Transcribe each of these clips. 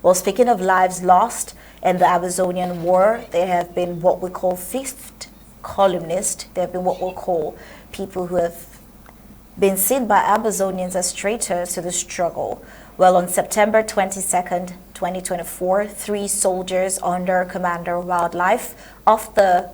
Well, speaking of lives lost in the Amazonian war, there have been what we call fifth columnists. There have been what we'll call people who have been seen by Ambazonians as traitors to the struggle. Well, on September 22nd, 2024, 3 soldiers under Commander Wildlife of the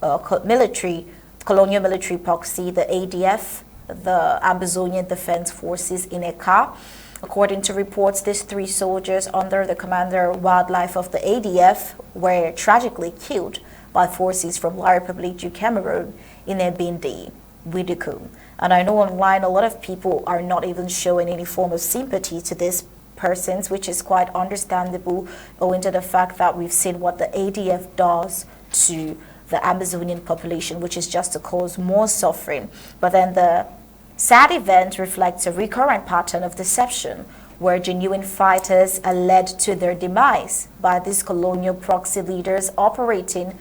colonial military proxy, the ADF, the Ambazonian Defense Forces in a car. According to reports, these 3 soldiers under the Commander Wildlife of the ADF were tragically killed by forces from La République du Cameroon in Ebindi, Widikum. And I know online a lot of people are not even showing any form of sympathy to these persons, which is quite understandable owing to the fact that we've seen what the ADF does to the Amazonian population, which is just to cause more suffering. But then the sad event reflects a recurrent pattern of deception, where genuine fighters are led to their demise by these colonial proxy leaders operating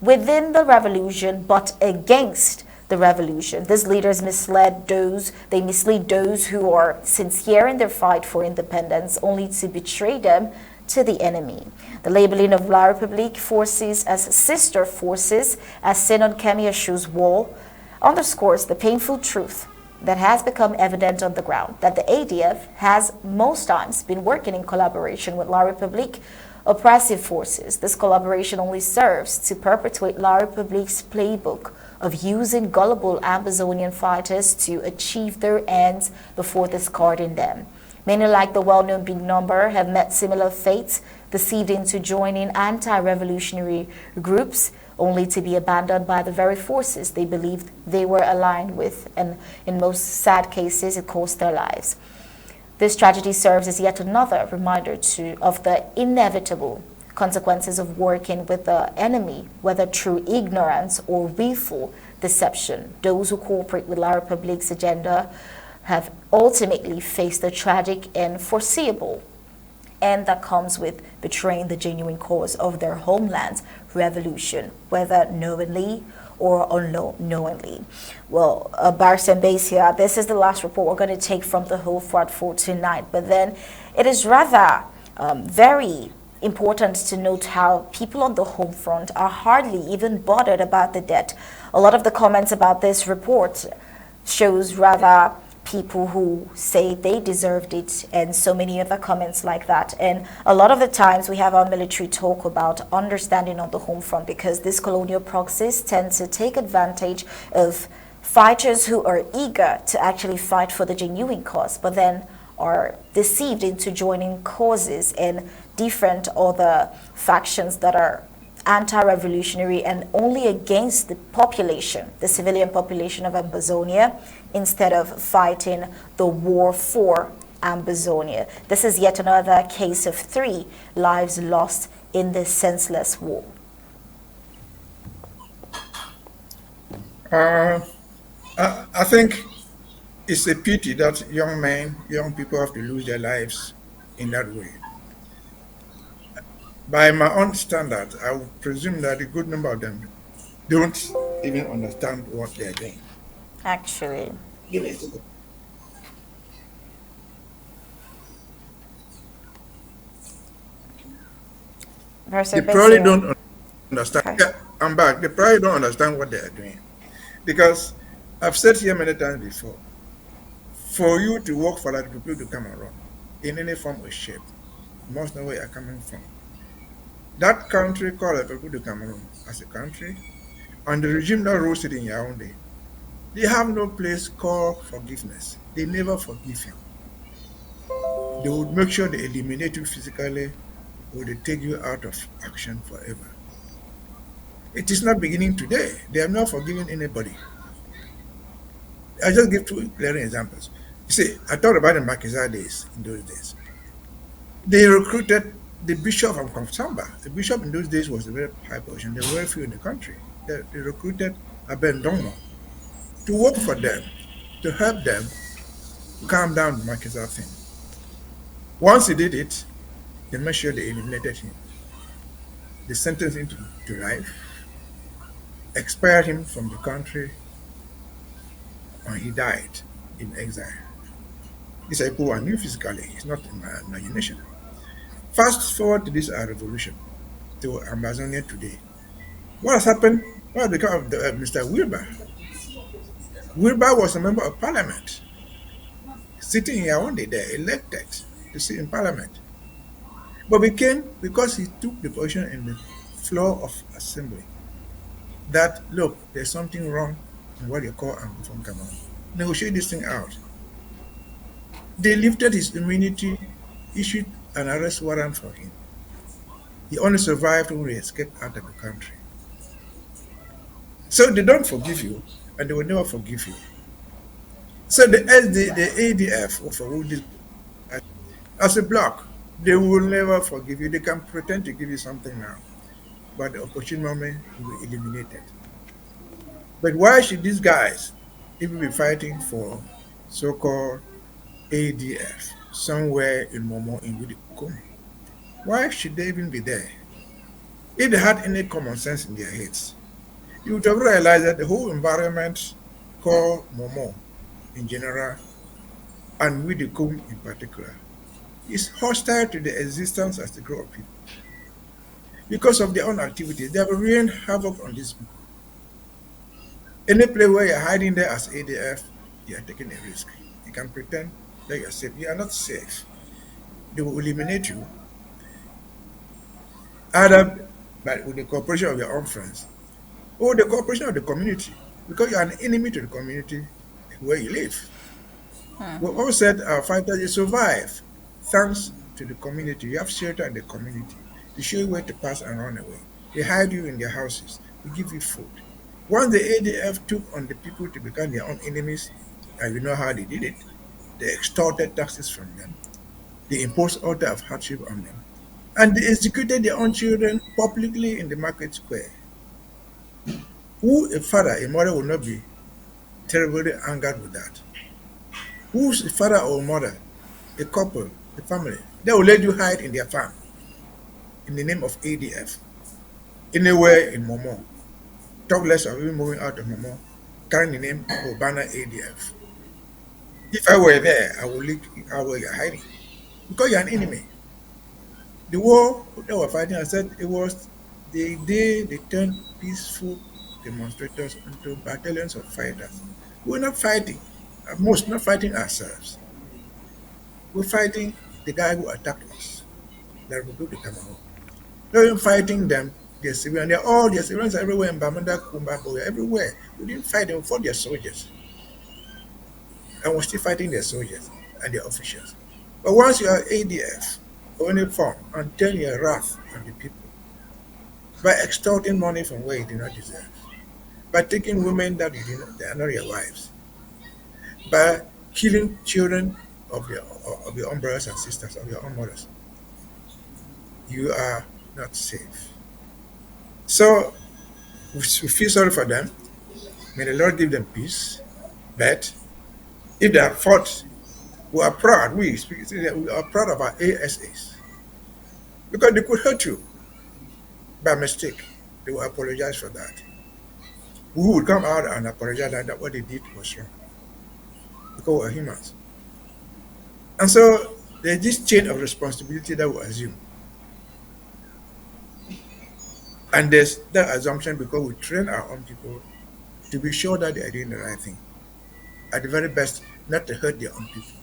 within the revolution but against the revolution. These leaders mislead those who are sincere in their fight for independence, only to betray them to the enemy. The labeling of La République forces as sister forces, as seen on Kemi Ashu's wall, underscores the painful truth that has become evident on the ground, that the ADF has most times been working in collaboration with La République oppressive forces. This collaboration only serves to perpetuate La République's playbook of using gullible Ambazonian fighters to achieve their ends before discarding them. Many, like the well-known Big Number, have met similar fates, deceived into joining anti-revolutionary groups, only to be abandoned by the very forces they believed they were aligned with, and in most sad cases, it cost their lives. This tragedy serves as yet another reminder of the inevitable consequences of working with the enemy, whether through ignorance or willful deception. Those who cooperate with La République's agenda have ultimately faced the tragic and foreseeable end that comes with betraying the genuine cause of their homeland's revolution, whether knowingly or unknowingly. Well, Barrister Mbeseha, this is the last report we're going to take from the whole front for tonight, but then it is rather very important to note how people on the home front are hardly even bothered about the debt. A lot of the comments about this report shows rather people who say they deserved it, and so many other comments like that. And a lot of the times we have our military talk about understanding on the home front, because these colonial proxies tend to take advantage of fighters who are eager to actually fight for the genuine cause, but then are deceived into joining causes and different other factions that are anti-revolutionary and only against the population, the civilian population of Ambazonia, instead of fighting the war for Ambazonia. This is yet another case of 3 lives lost in this senseless war. I think it's a pity that young people have to lose their lives in that way. By my own standards, I would presume that a good number of them don't even understand what they're doing. Actually, Give me a second. Barrister They probably Mbeseha. don't understand. Okay. Yeah, I'm back. They probably don't understand what they are doing. Because I've said here many times before, for you to work for that people to come around in any form or shape, you must know where you're coming from. That country called the people to Cameroon as a country, and the regime that rules it in Yaoundé, they have no place called forgiveness. They never forgive you. They would make sure they eliminate you physically, or they take you out of action forever. It is not beginning today. They have not forgiven anybody. I just give 2 glaring examples. You see, I talked about the Mbeseha days in those days. They recruited the bishop from Amba. The bishop in those days was a very high position. There were very few in the country. They recruited Abendongo to work for them, to help them calm down the Mbeseha thing. Once he did it, they made sure they eliminated him. They sentenced him to life, expired him from the country, and he died in exile. These are people who I knew physically. It's not in my imagination. Fast forward to this revolution, to Ambazonian today. What has happened? What has become of Mr. Wilbur? Wilbur was a member of parliament, sitting in Yaoundé there, elected to sit in parliament, but became, because he took the position in the floor of assembly, that look, there's something wrong in what you call Amba from Cameroon. Negotiate this thing out. They lifted his immunity, issued an arrest warrant for him. He only survived when he escaped out of the country. So they don't forgive you, and they will never forgive you. So the ADF, or for who this, as a bloc, they will never forgive you. They can pretend to give you something now, but the opportune moment will be eliminated. But why should these guys even be fighting for so-called ADF somewhere in Momo in Widikum? Why should they even be there? If they had any common sense in their heads, you would have realized that the whole environment called Momo in general and Widikum in particular is hostile to the existence as the group of people. Because of their own activities, they have rained havoc on these people. Any place where you're hiding there as ADF, you are taking a risk. You can pretend that you're safe. You are not safe. They will eliminate you either with the cooperation of your own friends or the cooperation of the community, because you are an enemy to the community where you live. We all said our fighters, you survive thanks to the community. You have shelter in the community. They show you where to pass and run away. They hide you in their houses. They give you food. Once the ADF took on the people to become their own enemies, and you know how they did it, they extorted taxes from them. They imposed all type of hardship on them. And they executed their own children publicly in the market square. Who a father, a mother will not be terribly angered with that? Who's a father or a mother, a couple, a family? They will let you hide in their farm in the name of ADF, anywhere in Momo. Talk less of even moving out of Momo, carrying the name Obana ADF. If I were there, I would look how where you're hiding. Because you're an enemy. The war they were fighting, I said it was the day they turned peaceful demonstrators into battalions of fighters. We're not fighting, at most not fighting ourselves. We're fighting the guy who attacked us, the Republic of Cameroon. Not even fighting them, they're civilians. They're all their civilians are everywhere in Bamenda, Kumba, Boya, everywhere. We didn't fight them, we fought their soldiers. And we're still fighting their soldiers and their officials. But once you are ADF or any form and turn your wrath on the people by extorting money from where you do not deserve, by taking women that you do not, they are not your wives, by killing children of your own brothers and sisters, of your own mothers, you are not safe. So we feel sorry for them. May the Lord give them peace. But if they have fought, we are proud. We are proud of our ASAs because they could hurt you by mistake. They will apologize for that. We would come out and apologize that what they did was wrong because we're humans. And so there's this chain of responsibility that we assume. And there's that assumption because we train our own people to be sure that they are doing the right thing. At the very best, not to hurt their own people.